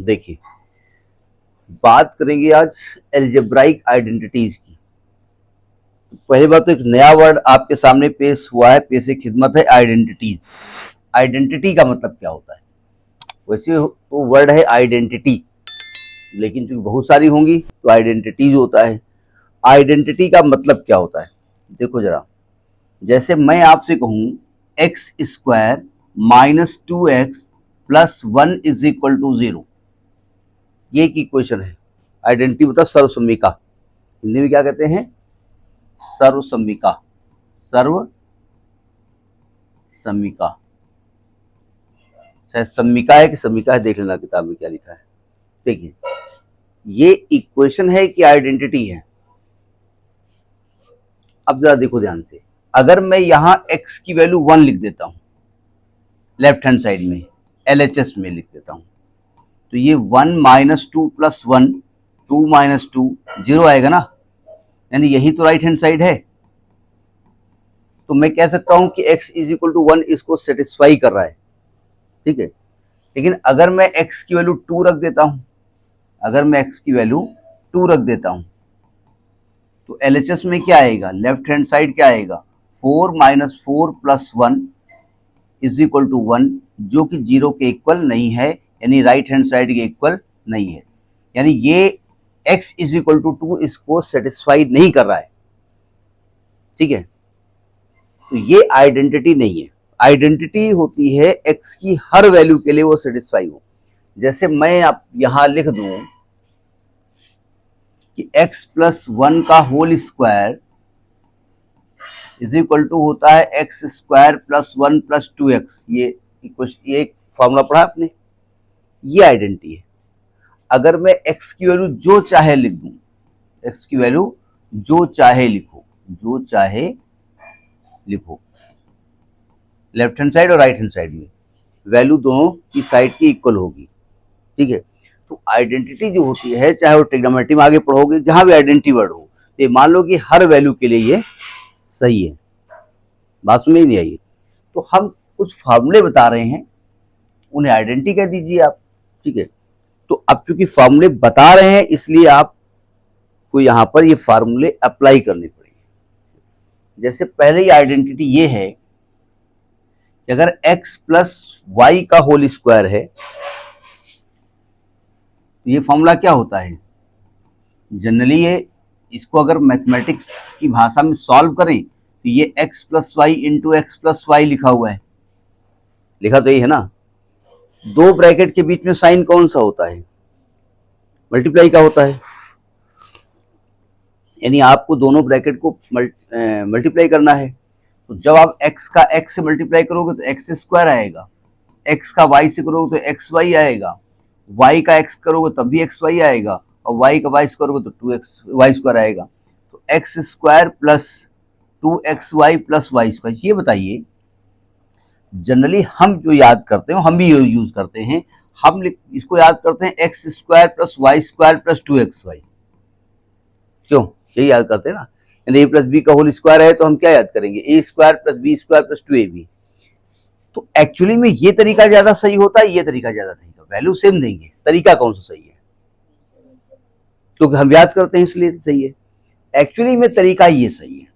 देखिए, बात करेंगे आज एल्जेब्राइक आइडेंटिटीज की। पहली बात तो एक नया वर्ड आपके सामने पेश हुआ है, पेश खिदमत है आइडेंटिटीज। आइडेंटिटी का मतलब क्या होता है? वैसे तो वर्ड है आइडेंटिटी, लेकिन चूंकि बहुत सारी होंगी तो आइडेंटिटीज होता है। आइडेंटिटी का मतलब क्या होता है? देखो जरा, जैसे मैं आपसे कहूं x square minus 2x plus 1 is equal to 0, ये एक इक्वेशन है। आइडेंटिटी मतलब सर्वसम्मिका, हिंदी में क्या कहते हैं? सर्वसम्मिका। सर्वसम्मिका, शायद सम्मिका है कि सम्मिका है, देख लेना किताब में क्या लिखा है। देखिए, ये इक्वेशन है कि आइडेंटिटी है? अब जरा देखो ध्यान से, अगर मैं यहां x की वैल्यू 1 लिख देता हूं, लेफ्ट हैंड साइड में LHS में लिख देता हूं, तो ये 1 माइनस 2 प्लस 1, 2 माइनस 2 0 आएगा ना, यानी यही तो राइट हैंड साइड है। तो मैं कह सकता हूं कि x इज इक्वल टू 1 इसको सेटिस्फाई कर रहा है, ठीक है। लेकिन अगर मैं x की वैल्यू 2 रख देता हूं, अगर मैं x की वैल्यू 2 रख देता हूं, तो LHS में क्या आएगा? लेफ्ट हैंड साइड क्या आएगा? 4 minus 4 plus 1 is equal to 1, जो कि 0 के इक्वल नहीं है, यानी राइट हैंड साइड के इक्वल नहीं है। यानी ये x इज इक्वल टू 2 इसको सेटिस्फाइड नहीं कर रहा है, ठीक है। तो ये आइडेंटिटी नहीं है। आइडेंटिटी होती है x की हर वैल्यू के लिए वो सेटिस्फाई हो। जैसे मैं आप यहां लिख दूं कि x प्लस 1 का whole square is equal to होता है x square plus 1 plus 2x। ये एक फॉर्मूला पढ़ा आपने, ये आइडेंटिटी है। अगर मैं x की वैल्यू जो चाहे लिख दूं, x की वैल्यू जो चाहे लिखो, जो चाहे लिखो, लेफ्ट हैंड साइड और राइट हैंड साइड में वैल्यू दोनों की साइड की इक्वल होगी, ठीक है। तो आइडेंटिटी जो होती है, चाहे वो ट्रिग्नोमेट्री में आगे पढ़ोगे, जहां भी आइडेंटिटी वर्ड हो, तो मान लो कि हर वैल्यू के लिए ये सही है। बात में ही नहीं आई। तो हम कुछ फार्मूले बता रहे हैं, उन्हें आइडेंटिटी कह दीजिए आप, ठीक है। तो अब चूंकि फार्मूले बता रहे हैं, इसलिए आपको यहां पर ये फार्मूले अप्लाई करने पड़ेंगे। जैसे पहले ही आइडेंटिटी ये है कि अगर x प्लस वाई का होल स्क्वायर है, तो ये फॉर्मूला क्या होता है? जनरली ये, इसको अगर मैथमेटिक्स की भाषा में सॉल्व करें तो ये x plus y into x plus y लिखा हुआ है, लिखा तो ये है ना। दो ब्रैकेट के बीच में साइन कौन सा होता है? मल्टीप्लाई का होता है। यानी आपको दोनों ब्रैकेट को मल्टीप्लाई करना है। तो जब आप x का x से मल्टीप्लाई करोगे तो एक्स स्क्वायर आएगा, x का y से करोगे तो एक्स वाई आएगा, y का x करोगे तब भी एक्स वाई आएगा, और y का y से करोगे तो 2xy स्क्वायर आएगा। तो x square plus 2xy plus y square. ये बताइए, जनरली हम जो याद करते हैं, हम भी यूज करते हैं, हम इसको याद करते हैं x square plus y square plus 2xy। क्यों? यही याद करते हैं ना। ए प्लस बी का होल स्क्वायर है तो हम क्या याद करेंगे? A square plus b square plus 2ab। तो एक्चुअली में ये तरीका ज्यादा सही होता है, ये तरीका ज्यादा सही होता है। वैल्यू सेम देंगे, तरीका कौन सा सही है? क्योंकि हम याद करते हैं इसलिए सही है। एक्चुअली में तरीका ये सही है,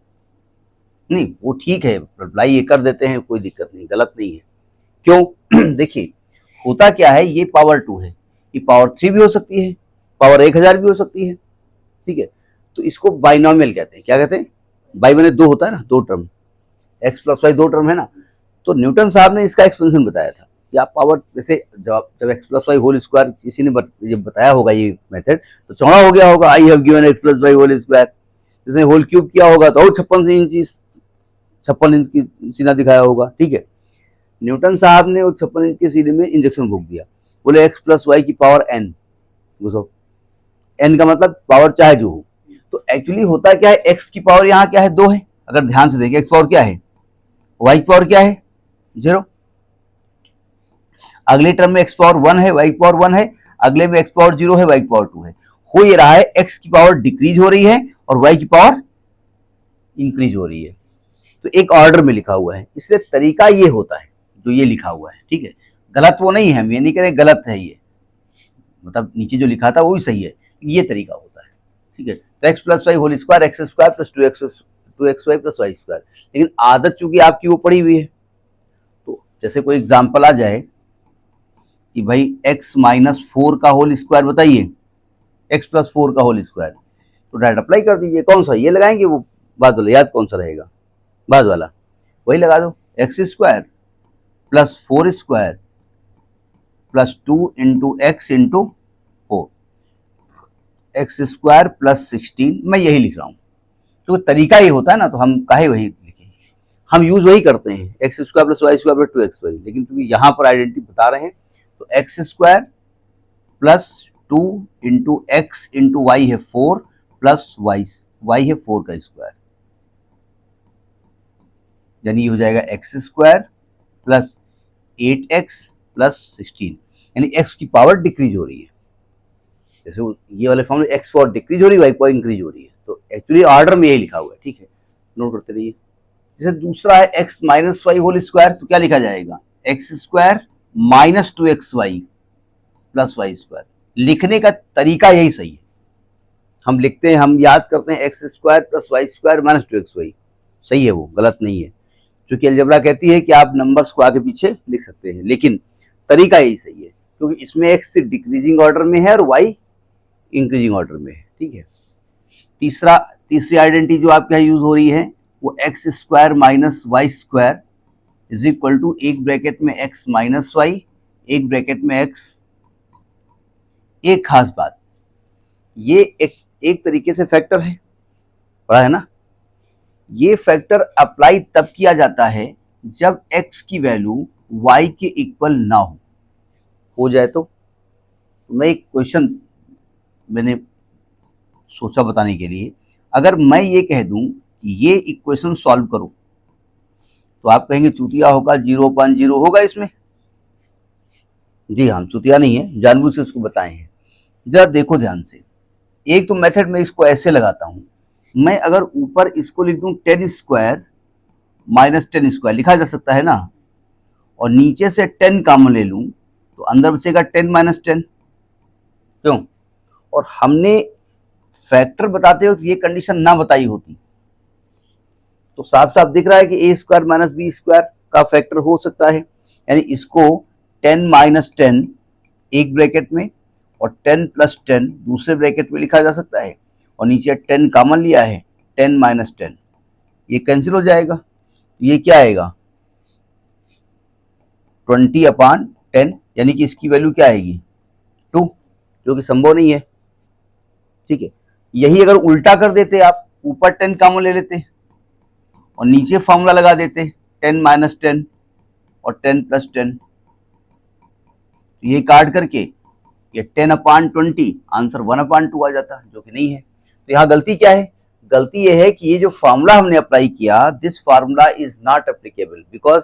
नहीं वो ठीक है, अप्लाई ये कर देते हैं, कोई दिक्कत नहीं, गलत नहीं है। क्यों? देखिए, होता क्या है, ये पावर 2 है, ये पावर 3 भी हो सकती है, पावर 1000 भी हो सकती है, ठीक है। तो इसको बाइनोमियल कहते हैं। क्या कहते हैं? बाई बने दो होता है ना, दो टर्म, एक्स प्लस वाई दो टर्म है ना। तो न्यूटन साहब ने इसका एक्सपेंशन बताया था कि आप पावर, जैसे जब x plus y whole square किसी ने जब बताया होगा ये मेथड, तो चौड़ा हो गया होगा, I have given x plus y whole square. जिसने होल क्यूब किया होगा तो 56 इंच की सीना दिखाया होगा, ठीक है। न्यूटन साहब ने वो 56 इंच के सीने में इंजेक्शन भोग दिया, बोले एक्स प्लस वाई की पावर n, घुसो, n का मतलब पावर चाहे जो हो। तो एक्चुअली होता क्या है, x की पावर यहाँ क्या है? 2 है। अगर ध्यान से देखिए, x पावर क्या है, y की पावर क्या है? 0। अगले टर्म में x पावर 1 है, y की पावर 1 है, अगले में x पावर 0 है, y की पावर 2 है। हो ये रहा है, x की पावर डिक्रीज हो रही है और y की पावर इंक्रीज हो रही है। तो एक ऑर्डर में लिखा हुआ है, इसलिए तरीका ये होता है जो ये लिखा हुआ है, ठीक है। गलत वो नहीं है, हम ये नहीं कह रहे गलत है ये, मतलब नीचे जो लिखा था वो भी सही है, ये तरीका होता है, ठीक है। तो x plus y whole square x square plus two x y plus y square, लेकिन आदत चूंकि आपकी वो पड़ी हुई है, तो जैसे कोई एग्जाम्पल आ जाए कि भाई x माइनस 4 का होल स्क्वायर बताइए, x प्लस 4 का होल स्क्वायर, तो डायरेक्ट अप्लाई कर दीजिए। कौन सा ये लगाएंगे, वो बाद वाला याद कौन सा रहेगा, बाद वाला वही लगा दो, x square plus 4 square plus 2 into x into 4, x square plus 16, मैं यही लिख रहा हूँ, तो तरीका ही होता है ना, तो हम काहे वही लिखें, हम यूज वही करते हैं, x square plus y square plus 2xy, लेकिन क्योंकि यहाँ पर आइडेंटिटी बता रहे हैं, तो x square plus 2 into x into y है 4 प्लस वाई है 4 का स्क्वायर, यानी ये हो जाएगा x square plus 8x plus 16, यानी x की पावर डिक्रीज हो रही है, जैसे ये वाले फॉर्म में x पावर डिक्रीज हो रही है, वाई पावर इंक्रीज हो रही है, तो एक्चुअली ऑर्डर में यही लिखा हुआ है, ठीक है, नोट करते रहिए। जैसे दूसरा है x minus y whole square, तो क्या लिखा जाएगा, x square minus 2xy plus y square, लिखने का तरीका यही सही है, हम लिखते हैं, हम याद करते हैं x square plus y square minus 2xy, सही है, वो गलत नहीं है, क्योंकि अलजेब्रा कहती है कि आप नंबर्स को आगे पीछे लिख सकते हैं, लेकिन तरीका यही सही है, क्योंकि इसमें एक्स डिक्रीजिंग ऑर्डर में है और वाई इंक्रीजिंग ऑर्डर में है, ठीक है। तीसरी आइडेंटिटी जो आपके यहाँ यूज हो रही है, वो x square minus y square is equal to एक ब्रैकेट में एक्स माइनस वाई, एक ब्रैकेट में एक्स। एक खास बात, ये एक तरीके से फैक्टर है, पढ़ा है ना, ये फैक्टर अप्लाई तब किया जाता है जब x की वैल्यू y के इक्वल ना हो जाए, तो मैं एक क्वेश्चन मैंने सोचा बताने के लिए, अगर मैं ये कह दूं कि ये इक्वेशन सॉल्व करो, तो आप कहेंगे चूतिया होगा, 0.0 होगा इसमें, जी हाँ, चूतिया नहीं है, जानबूझ से उसको बताए हैं। जरा देखो ध्यान से, एक तो मेथड में इसको ऐसे लगाता हूं, मैं अगर ऊपर इसको लिख दूं 10 स्क्वायर माइनस 10 स्क्वायर, लिखा जा सकता है ना, और नीचे से 10 कॉमन ले लूं, तो अंदर बचेगा 10 माइनस 10, क्यों, और हमने फैक्टर बताते वक्त ये कंडीशन ना बताई होती, तो साफ साफ दिख रहा है कि a square minus B square का फैक्टर हो सकता है, यानी इसको 10 माइनस 10 एक ब्रैकेट में और 10 प्लस 10 दूसरे ब्रैकेट में लिखा जा सकता है, और नीचे 10 कॉमन लिया है, 10 माइनस 10, ये कैंसिल हो जाएगा, ये क्या आएगा 20/10, यानी कि इसकी वैल्यू क्या आएगी 2, जो कि संभव नहीं है, ठीक है। यही अगर उल्टा कर देते, आप ऊपर 10 कॉमन ले लेते और नीचे फॉर्मूला लगा देते 10 माइनस 10 और 10 प्लस 10, ये काट करके ये 10/20, आंसर 1/2 आ जाता, जो कि नहीं है। तो यहाँ गलती क्या है, गलती ये है कि ये जो फॉर्मूला हमने अप्लाई किया, this formula is not applicable because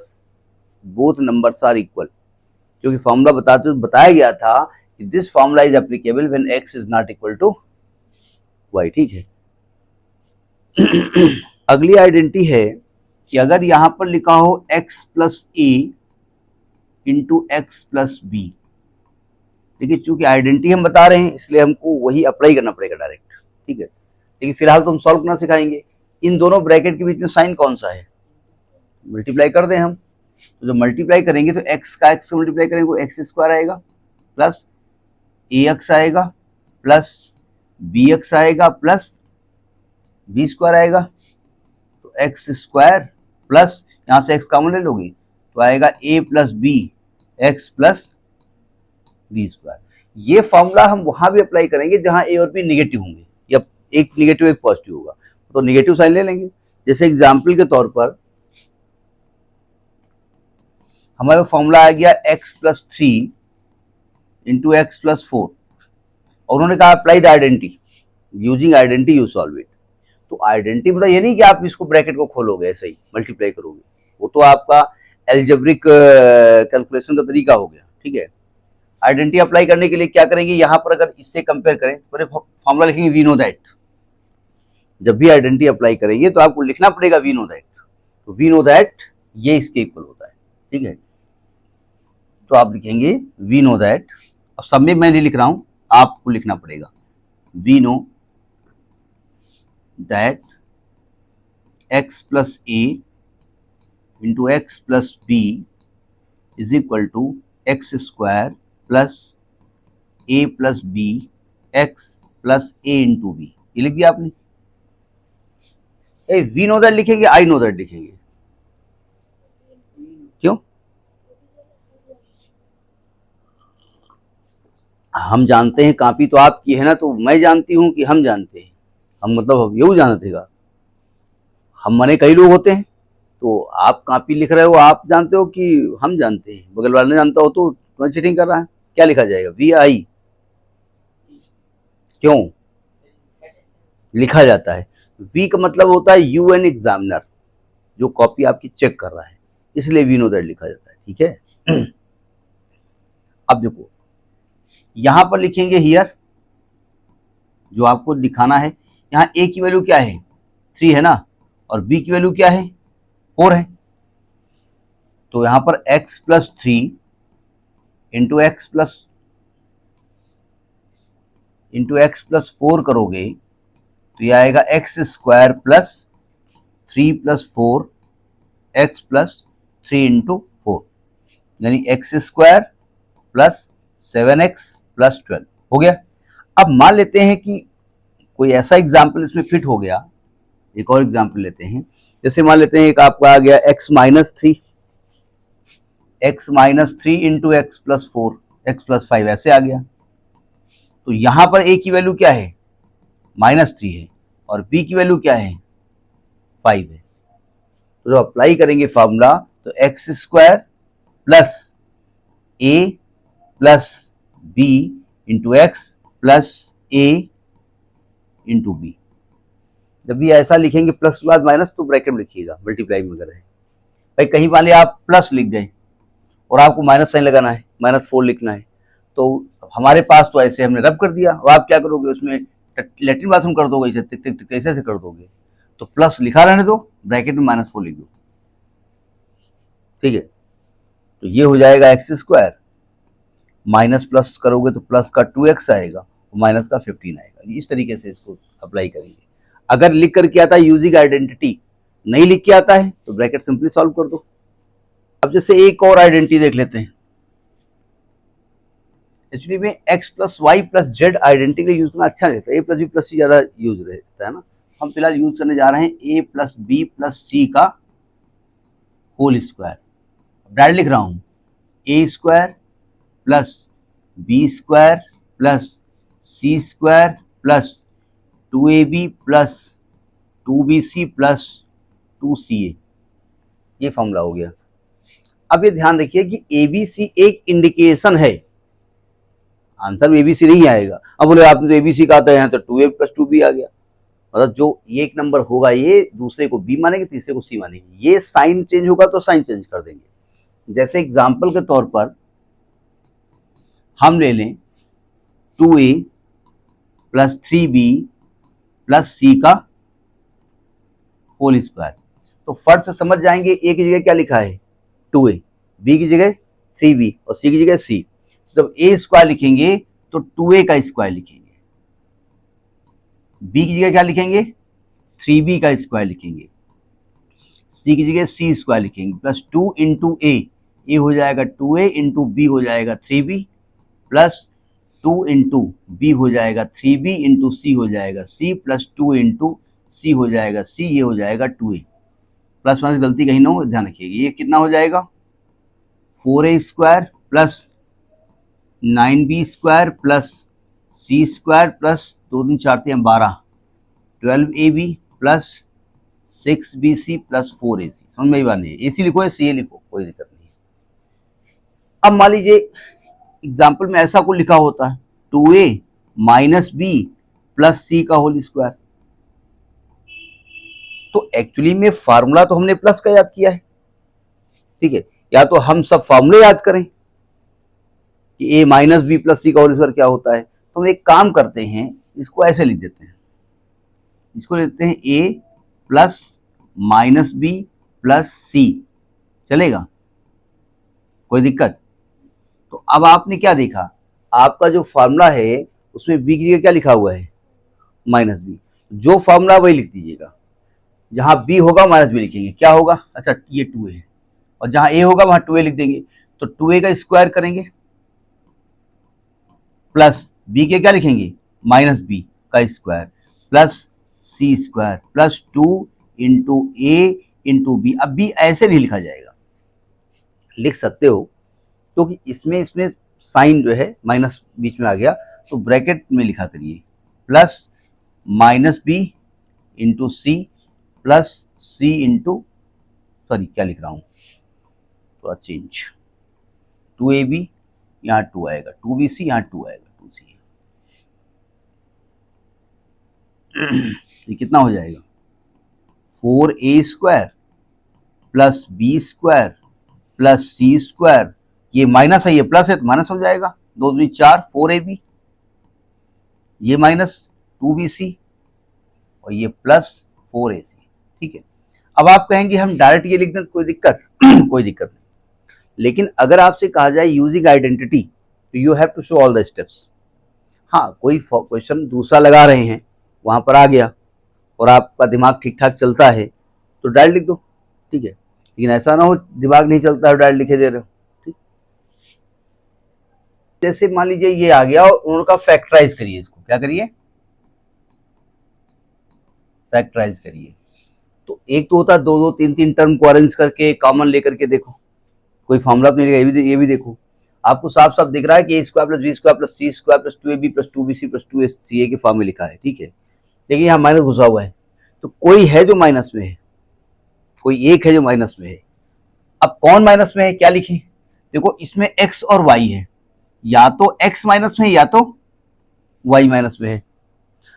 both numbers are equal, क्योंकि फॉर्मूला बताया गया था कि this formula is applicable when x is not equal to y, ठीक है। अगली आइडेंटिटी है कि अगर यहां पर लिखा हो x plus a into x plus B, देखिए चूंकि आइडेंटिटी हम बता रहे हैं इसलिए हमको वही अप्लाई करना पड़ेगा डायरेक्ट, ठीक है, लेकिन फिलहाल तो हम सॉल्व करना सिखाएंगे। इन दोनों ब्रैकेट के बीच में साइन कौन सा है, मल्टीप्लाई कर दें हम, तो जब मल्टीप्लाई करेंगे तो x का x से मल्टीप्लाई करेंगे वो एक्स स्क्वायर आएगा प्लस ए एक्स आएगा प्लस बी एक्स आएगा प्लस बी स्क्वायर आएगा, तो एक्स स्क्वायर प्लस यहाँ से x कॉमन ले लोगे तो आएगा a plus b x plus b square. ये फॉर्मूला हम वहां भी अप्लाई करेंगे जहां a और b निगेटिव होंगे, या एक निगेटिव एक पॉजिटिव होगा, तो निगेटिव साइन ले लेंगे। जैसे एग्जाम्पल के तौर पर हमारा फॉर्मूला आ गया x plus 3 into x plus 4, और उन्होंने कहा apply the identity, using identity you solve it. तो आइडेंटिटी मतलब ये नहीं कि आप इसको ब्रैकेट को खोलोगे ऐसे ही मल्टीप्लाई करोगे, वो तो आपका एल्जेब्रिक कैलकुलेशन का तरीका हो गया, ठीक है। आइडेंटिटी अप्लाई करने के लिए क्या करेंगे, यहाँ पर अगर इससे कंपेयर करें तो फॉर्मूला लिखेंगे वी नो दैट, जब भी आइडेंटिटी अप्लाई करेंगे तो आपको लिखना पड़ेगा वी नो दैट, तो वी नो दैट ये इसके इक्वल होता है, ठीक है। तो आप लिखेंगे वी नो दैट, अब सब में मैं नहीं लिख रहा हूं, आपको लिखना पड़ेगा we know that x plus a into x plus b is equal to x square plus a plus b x plus a into b. ये लिख दिया आपने। वी नो दैट लिखेंगे, आई नो दैट लिखेंगे? क्यों? हम जानते हैं, कॉपी तो आपकी है ना, तो मैं जानती हूं कि हम जानते हैं। हम मतलब यू जाना थेगा, हम मने कई लोग होते हैं, तो आप कॉपी लिख रहे हो, आप जानते हो कि हम जानते हैं, बगल वाले ने जानता हो तो तुम्हें चीटिंग कर रहा है। क्या लिखा जाएगा? वी आई। क्यों लिखा जाता है? वी का मतलब होता है यू एन एग्जामिनर, जो कॉपी आपकी चेक कर रहा है, इसलिए वी नो दैट लिखा जाता है। ठीक है। अब देखो यहां पर लिखेंगे हियर, जो आपको दिखाना है, यहां ए की वैल्यू क्या है? 3 है ना, और बी की वैल्यू क्या है? 4 है। तो यहां पर x plus 3 into x plus 4 करोगे तो यह आएगा x square plus 3 plus 4 x plus 3 into 4, यानी x square plus 7x plus 12 हो गया। अब मान लेते हैं कि कोई ऐसा एग्जाम्पल इसमें फिट हो गया, एक और एग्जाम्पल लेते हैं। जैसे मान लेते हैं एक आपका आ गया x minus three into x plus 4 x plus 5, ऐसे आ गया। तो यहां पर a की वैल्यू क्या है? -3 है, और b की वैल्यू क्या है? 5 है। तो जब अप्लाई करेंगे फॉर्मूला, तो x square plus a plus b into x plus a into b. जब भी ऐसा लिखेंगे प्लस के बाद माइनस, तो ब्रैकेट में लिखिएगा, मल्टीप्लाई में अगर है। भाई कहीं वाले आप प्लस लिख गए और आपको माइनस साइन लगाना है, -4 लिखना है, तो हमारे पास तो ऐसे हमने रब कर दिया। अब आप क्या करोगे, उसमें लेट्रिन बाथरूम कर दोगे, इसे टिक टिक टिक कैसे कर दोगे? तो प्लस लिखा रहने दो, ब्रैकेट में -4 लिख दो। ठीक है, तो ये हो जाएगा एक्स स्क्वायर, माइनस प्लस करोगे तो प्लस का 2x आएगा, माइनस का 15 आएगा। इस तरीके से इसको अप्लाई करेंगे। अगर लिख करके आता है यूजिंग आइडेंटिटी, नहीं लिख के आता है तो ब्रैकेट सिंपली सॉल्व कर दो। अब जैसे एक और आइडेंटिटी देख लेते हैं। एक्चुअली में x plus y plus z identity use करना अच्छा रहता है, a plus b plus c ज्यादा यूज रहता है ना। हम फिलहाल यूज करने जा रहे हैं a plus b plus c का होल स्क्वायर। डायरेक्ट लिख रहा हूं, a square plus b square plus c square plus 2ab plus 2bc plus 2ca, ये फॉर्मूला हो गया। अब ये ध्यान रखिए कि ABC एक इंडिकेशन है, आंसर में ABC नहीं आएगा। अब बोले आपने तो ABC का आता है, यहाँ तो 2a प्लस 2b आ गया, मतलब जो एक नंबर होगा ये दूसरे को B मानेंगे, तीसरे को C मानेंगे। ये साइन चेंज होगा तो साइन चेंज कर देंगे। जैसे एग्जाम्पल के तौर पर हम ले लें 2a plus 3b plus c का होल स्क्वायर, तो फर्स्ट से समझ जाएंगे a की जगह क्या लिखा है 2a, b की जगह 3b और c की जगह c। जब a स्क्वायर लिखेंगे तो 2a का स्क्वायर लिखेंगे, b की जगह क्या लिखेंगे 3b का स्क्वायर लिखेंगे, c की जगह c स्क्वायर लिखेंगे, प्लस 2 इंटू ए हो जाएगा 2a इंटू बी हो जाएगा 3b, प्लस 2 इंटू बी हो जाएगा 3b इंटू सी हो जाएगा c, प्लस 2 इंटू सी हो जाएगा c, ये हो जाएगा 2a। प्लस माइनस गलती कहीं ना हो, ध्यान रखिएगा। ये कितना हो जाएगा 4a square plus 9b square plus c square plus 2 3 4 3 12 12ab plus 6bc plus 4ac। समझ में ही बात नहीं है, ac लिखो या ca लिखो, कोई दिक्कत नहीं है। अब मान लीजिए एग्जाम्पल में ऐसा कुछ लिखा होता है 2a minus b plus c का होल स्क्वायर, तो एक्चुअली में फार्मूला तो हमने प्लस का याद किया है। ठीक है, या तो हम सब फार्मूले याद करें कि a minus b plus c का होल स्क्वायर क्या होता है, तो हम एक काम करते हैं, इसको ऐसे लिख देते हैं, इसको लिखते हैं a plus minus b plus c, चलेगा? कोई दिक्कत? तो अब आपने क्या देखा, आपका जो फार्मूला है उसमें बी की जगह क्या लिखा हुआ है, माइनस बी। जो फॉर्मूला वही लिख दीजिएगा, जहां बी होगा माइनस बी लिखेंगे, क्या होगा, अच्छा ये 2a, और जहां ए होगा वहां 2a लिख देंगे। तो 2a का स्क्वायर करेंगे प्लस बी के क्या लिखेंगे, माइनस बी का square plus c square plus 2 into ए इंटू बी। अब बी ऐसे नहीं लिखा जाएगा, लिख सकते हो क्योंकि इसमें साइन जो है माइनस बीच में आ गया, तो ब्रैकेट में लिखा करिए plus minus b into c plus c into, sorry क्या लिख रहा हूं, थोड़ा चेंज, 2ab यहाँ 2 आएगा, 2bc यहाँ 2 आएगा, 2c। ये कितना हो जाएगा, 4a square plus b square plus c square, ये माइनस है ये प्लस है तो माइनस हो जाएगा, 2 दूनी 4, 4ab, ये माइनस 2bc और ये प्लस 4ac। ठीक है, अब आप कहेंगे हम डायरेक्ट ये लिख दें तो कोई दिक्कत कोई दिक्कत नहीं, लेकिन अगर आपसे कहा जाए यूजिंग आइडेंटिटी तो you have to show all the steps. हाँ, कोई क्वेश्चन दूसरा लगा रहे हैं, वहां पर आ गया और आपका दिमाग ठीक ठाक चलता है तो डायरेक्ट लिख दो, ठीक है, लेकिन ऐसा ना हो दिमाग नहीं चलता है डायरेक्ट लिखे दे रहे हो। ठीक, जैसे मान लीजिए ये आ गया और उनका फैक्टराइज करिए, इसको क्या करिए, फैक्टराइज करिए। तो एक तो होता है 2 2 3 3 टर्म को अरेंज करके कॉमन लेकर के देखो, कोई फॉर्मूला तो नहीं लगेगा, ये भी देखो, आपको साफ साफ दिख रहा है कि a square plus b square plus c square plus 2ab plus 2bc plus 2ca के फॉर्म में लिखा है। ठीक है, लेकिन यहाँ माइनस घुसा हुआ है, तो कोई है जो माइनस में है, कोई एक है जो माइनस में है। अब कौन माइनस में है, क्या लिखें, देखो इसमें x और y है, या तो x माइनस में है या तो y माइनस में है।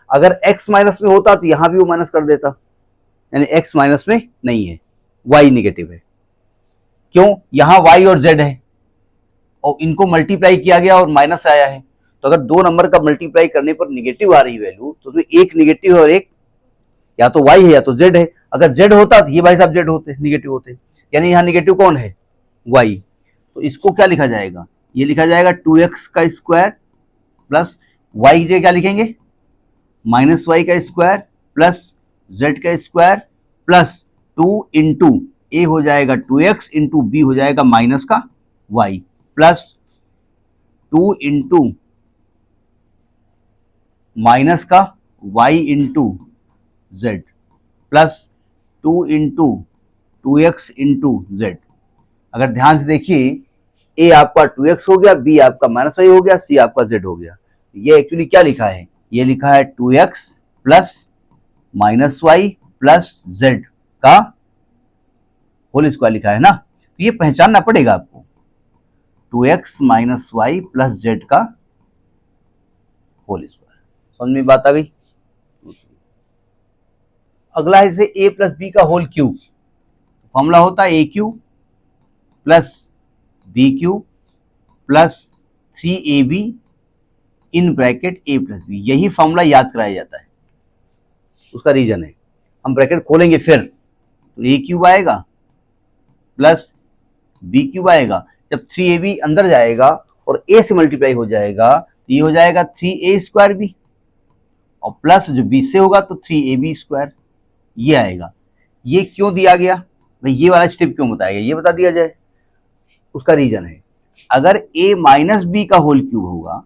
अगर x माइनस में होता तो यहां भी वो माइनस कर देता, यानी x माइनस में नहीं है, y निगेटिव है। क्यों, यहां y और z है और इनको मल्टीप्लाई किया गया और माइनस आया है, तो अगर 2 नंबर का मल्टीप्लाई करने पर निगेटिव आ रही वैल्यू तो उसमें एक निगेटिव और एक या तो y है या तो z है। अगर z होता तो ये भाई साहब z होते, निगेटिव होते, यानी यहाँ निगेटिव कौन है, y। तो इसको क्या लिखा जाएगा, ये लिखा जाएगा 2x का स्क्वायर प्लस y की जगह क्या लिखेंगे, माइनस वाई का स्क्वायर प्लस z का स्क्वायर प्लस 2 इंटू ए हो जाएगा 2x इंटू बी हो जाएगा माइनस का y प्लस 2 इंटू माइनस का y into z plus 2 into 2x into z। अगर ध्यान से देखिए, a आपका 2x हो गया, b आपका माइनस वाई हो गया, c आपका z हो गया। ये एक्चुअली क्या लिखा है, ये लिखा है 2x plus minus y plus z का होल स्क्वायर लिखा है ना, तो ये पहचानना पड़ेगा आपको, 2x minus y plus z का होल स्क्वायर। समझ में बात आ गई। अगला है इसे a प्लस बी का होल क्यूब, फॉर्मूला होता है a cube plus b cube plus 3ab in bracket a plus b. यही फॉर्मूला याद कराया जाता है, उसका रीजन है, हम ब्रैकेट खोलेंगे फिर तो ए क्यूब आएगा प्लस बी क्यूब आएगा, जब 3ab अंदर जाएगा और a से मल्टीप्लाई हो जाएगा तो ये हो जाएगा 3a स्क्वायर बी, और प्लस जो b से होगा तो 3ab स्क्वायर, ये आएगा। ये क्यों दिया गया भाई, ये वाला स्टेप क्यों बताया गया ये बता दिया जाए। उसका रीजन है, अगर a माइनस बी का होल क्यूब होगा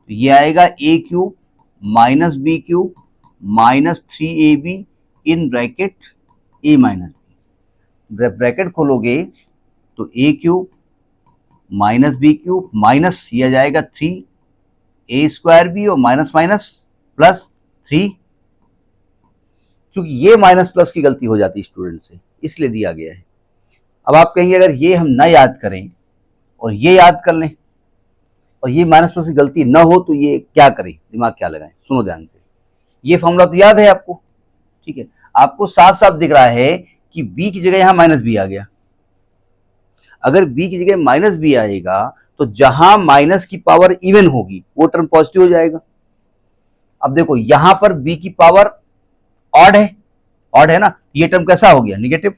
तो ये आएगा a cube minus b cube minus 3ab in bracket a minus b. Bracket खोलोगे तो a cube minus b cube minus ये आ जाएगा 3a स्क्वायर बी और माइनस माइनस प्लस 3। चूंकि ये माइनस प्लस की गलती हो जाती है स्टूडेंट से, इसलिए दिया गया है। अब आप कहेंगे अगर ये हम ना याद करें और ये याद कर लें और ये माइनस प्लस की गलती ना हो तो ये क्या करें, दिमाग क्या लगाएं, सुनो ध्यान से। ये फॉर्मूला तो याद है आपको, ठीक है, आपको साफ साफ दिख रहा है कि b की जगह यहां माइनस बी आ गया। अगर b की जगह माइनस बी आएगा तो जहां माइनस की पावर इवन होगी वो टर्म पॉजिटिव हो जाएगा। अब देखो यहां पर b की पावर ऑड है ना, ये टर्म कैसा हो गया, निगेटिव,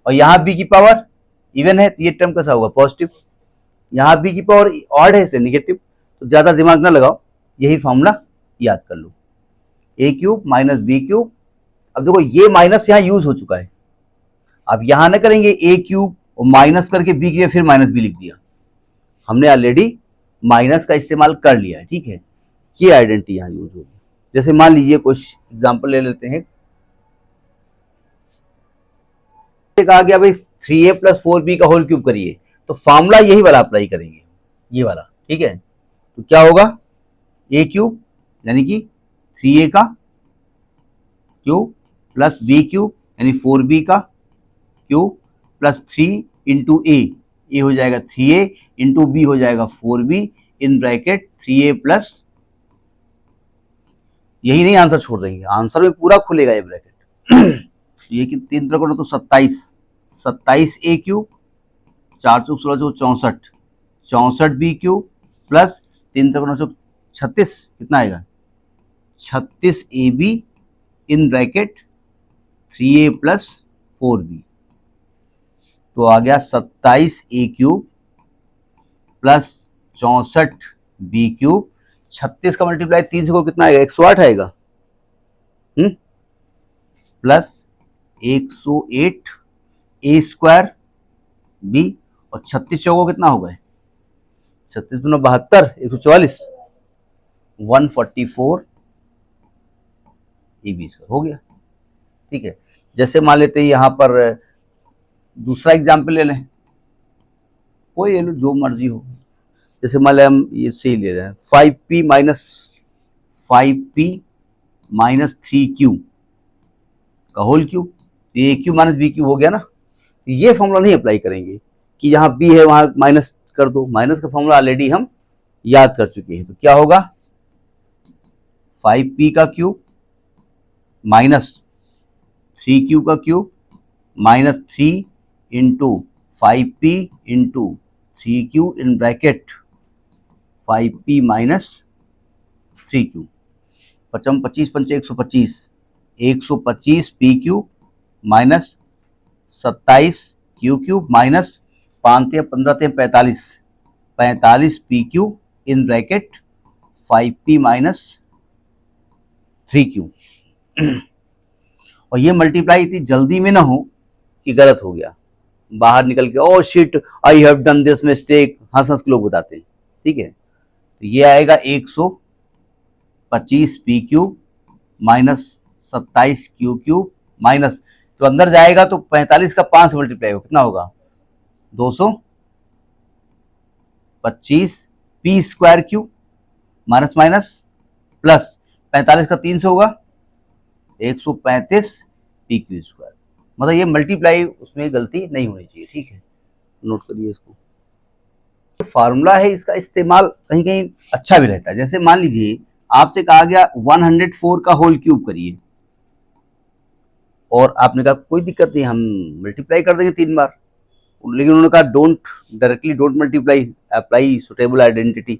और यहां b की पावर इवन है तो ये टर्म कैसा होगा, पॉजिटिव। यहां b की पावर ऑड है से निगेटिव, तो ज़्यादा दिमाग ना लगाओ, यही फॉर्मूला याद कर लो, ए क्यूब माइनस बी क्यूब। अब देखो ये माइनस यहाँ यूज हो चुका है, अब यहां ना करेंगे ए क्यूब और माइनस करके बी किया फिर माइनस बी लिख दिया, हमने ऑलरेडी माइनस का इस्तेमाल कर लिया है, ठीक है। ये आइडेंटिटी यहां यूज होगी। जैसे मान लीजिए कुछ एग्जांपल ले लेते हैं, कहा गया भाई 3a प्लस 4b का होल क्यूब करिए, तो फॉर्मूला यही वाला अप्लाई करेंगे, ये वाला, ठीक है। तो क्या होगा, ए क्यूब यानी कि 3a का क्यूब प्लस बी क्यूब यानी 4b का क्यूब प्लस 3 इंटू ए हो जाएगा 3a इंटू बी हो जाएगा 4b in bracket 3a plus, यही नहीं आंसर छोड़ देंगे, आंसर में पूरा खुलेगा ये ब्रैकेट। ये कि 3 त्रिकोण तो 27 ए क्यूब, 4 चौक 16 64, 64 बी क्यूब प्लस 3 त्रिकोण 36, कितना आएगा 36 A be in bracket 3a plus 4b। तो आ गया 27 ए क्यूब प्लस 64 बी क्यूब, 36 का मल्टीप्लाई 3 से कितना आएगा 108 आएगा, प्लस 108 ए स्क्वायर बी, और 36 चौको कितना होगा 36 दूना 72, 144, 144 ए बी स्क्वायर हो गया, ठीक है। जैसे मान लेते हैं यहां पर दूसरा एग्जाम्पल ले लें, कोई ले लो जो मर्जी हो, जैसे मान लें हम ये सही ले रहे हैं 5p माइनस 3q का होल क्यूब, ये क्यू माइनस बी क्यूब हो गया ना। तो ये फॉर्मूला नहीं अप्लाई करेंगे कि यहाँ b है वहां माइनस कर दो, माइनस का फॉर्मूला ऑलरेडी हम याद कर चुके हैं। तो क्या होगा 5p का क्यूब माइनस 3q का cube minus 3 into 5p into 3q in bracket 5p minus 3q, 55 25 125, 125 P cube minus 27 Q cube minus 5 15 45, 45 P cube in bracket 5p minus 3q। और ये मल्टीप्लाई इतनी जल्दी में ना हो कि गलत हो गया, बाहर निकल के oh shit I have done this mistake, हंस हंस के लोग बताते हैं, ठीक है। तो ये आएगा 125 P cube minus 27 Q cube minus, तो अंदर जाएगा तो 45 का 5 से मल्टीप्लाई हो कितना होगा 225 P square cube minus minus plus 45 का 3 से होगा 135 पी क्यू स्क्वायर। मतलब ये मल्टीप्लाई उसमें गलती नहीं होनी चाहिए, ठीक है, नोट करिए इसको। तो फार्मूला है, इसका इस्तेमाल कहीं कहीं अच्छा भी रहता है। जैसे मान लीजिए आपसे कहा गया 104 का होल क्यूब करिए, और आपने कहा कोई दिक्कत नहीं हम मल्टीप्लाई कर देंगे 3 बार, लेकिन उन्होंने कहा don't multiply, apply suitable identity.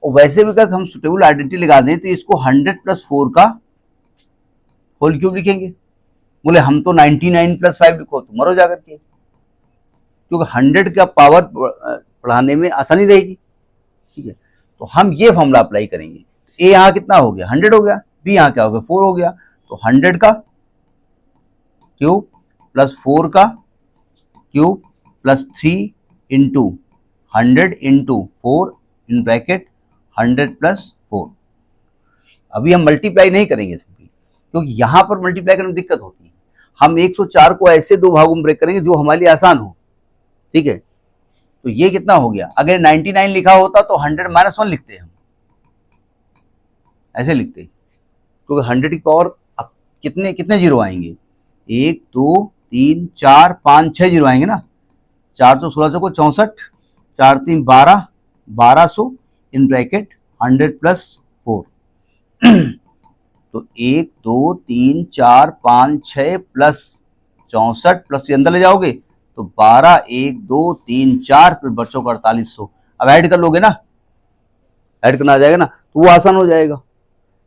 और वैसे भी अगर हम सुटेबल आइडेंटिटी लगा दें तो इसको 100 प्लस 4 का होल क्यूब लिखेंगे। बोले हम तो 99 प्लस 5 लिखो, तो मरो जाकर के, क्योंकि 100 का पावर पढ़ाने में आसानी रहेगी, ठीक है। तो हम ये फॉर्मूला अप्लाई करेंगे। ए यहाँ कितना हो गया 100 हो गया, बी यहाँ क्या हो गया 4 हो गया, तो 100 का क्यूब प्लस 4 का cube plus 3 into 100 into 4 in bracket 100 plus 4। अभी हम मल्टीप्लाई नहीं करेंगे सिंपली, क्योंकि यहां पर मल्टीप्लाई करने में दिक्कत होती है। हम 104 को ऐसे 2 भागों में ब्रेक करेंगे जो हमारे लिए आसान हो, ठीक है। तो ये कितना हो गया, अगर 99 लिखा होता तो 100 माइनस 1 लिखते हम, ऐसे लिखते, क्योंकि 100 की पावर अब कितने कितने जीरो आएंगे 1 2 3 4 5 6 जीरो आएंगे ना, 4 तो 16 को 64, 4 3 12, 1200 इन ब्रैकेट 100 प्लस 4। तो 1 2 3 4 5 6 प्लस 64 प्लस ये अंदर ले जाओगे तो 12 1 2 3 4 फिर बच्चों का 4800। अब ऐड कर लोगे ना, ऐड करना आ जाएगा ना, तो वो आसान हो जाएगा।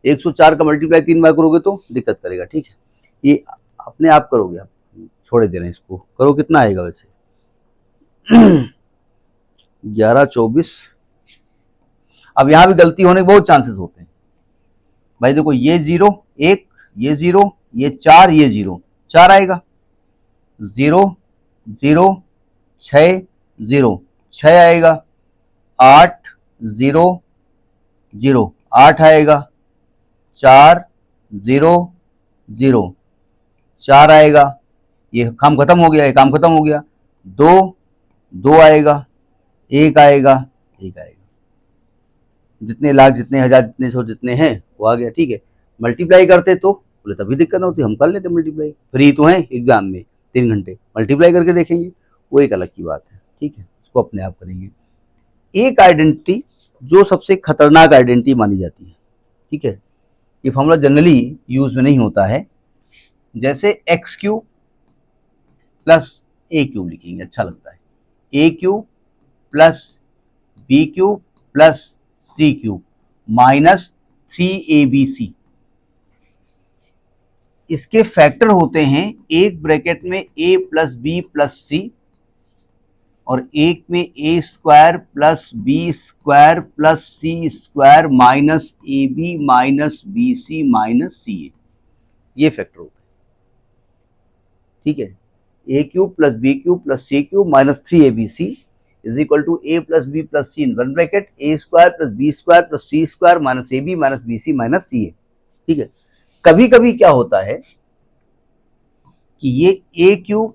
104 का मल्टीप्लाई 3 बार करोगे तो दिक्कत करेगा, ठीक है। ये अपने आप करोगे, आप छोड़े दे रहे हैं इसको, करो कितना आएगा वैसे 11 24 अब यहाँ भी गलती होने के बहुत चांसेस होते हैं भाई। देखो ये 0 1, ये 0, ये 4, ये 0, 4 आएगा, 0 0 6 0, 6 आएगा, 8 0 0, 8 आएगा, 4 0 0, 4 आएगा, ये काम खत्म हो गया, ये काम खत्म हो गया, 2 2 आएगा, 1 आएगा, 1 आएगा, जितने लाख जितने हजार जितने सौ जितने हैं वो आ गया। ठीक है, मल्टीप्लाई करते तो बोले तभी दिक्कत होती, हम कर लेते मल्टीप्लाई, फ्री तो है एग्जाम में 3 घंटे मल्टीप्लाई करके देखेंगे, वो एक अलग की बात है। ठीक है, उसको अपने आप करेंगे। एक आइडेंटिटी जो सबसे खतरनाक आइडेंटिटी मानी जाती है, ठीक है, ये फॉर्मूला जनरली यूज में नहीं होता है, जैसे x cube plus a cube लिखेंगे, अच्छा लगता है, a cube plus b cube plus c cube minus 3abc। इसके फैक्टर होते हैं एक ब्रैकेट में a plus b plus c और एक में a square plus b square plus c square minus a b minus b c minus c a, ये factor होते हैं। ठीक है, a cube plus b cube plus c cube minus 3abc is equal to a plus b plus c in one bracket a square plus b square plus c square minus a b minus b c minus c a. ठीक है, कभी कभी क्या होता है कि ये a cube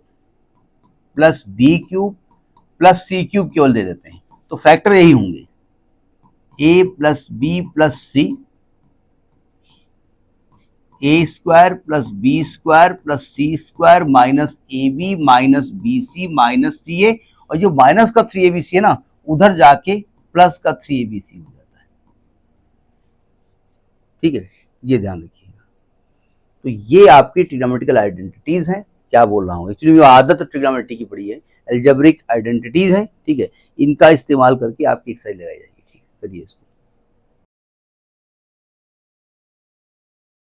plus b cube plus c cube केवल दे देते हैं, तो फैक्टर यही होंगे a plus b plus c, a square plus b square plus c square minus a b minus b c minus c ए, और जो माइनस का 3abc है ना उधर जाके प्लस का 3abc हो जाता है। ठीक है, ये ध्यान रखिएगा। तो ये आपकी ट्रिग्नोमेट्रिकल आइडेंटिटीज हैं। क्या बोल रहा हूँ, एक्चुअली आदत ट्रिग्नोमेट्री की पड़ी है, एल्जेब्रिक आइडेंटिटीज है। ठीक है, इनका इस्तेमाल करके आपकी एक्सरसाइज लगाई जाएगी। ठीक है, करिए इसको।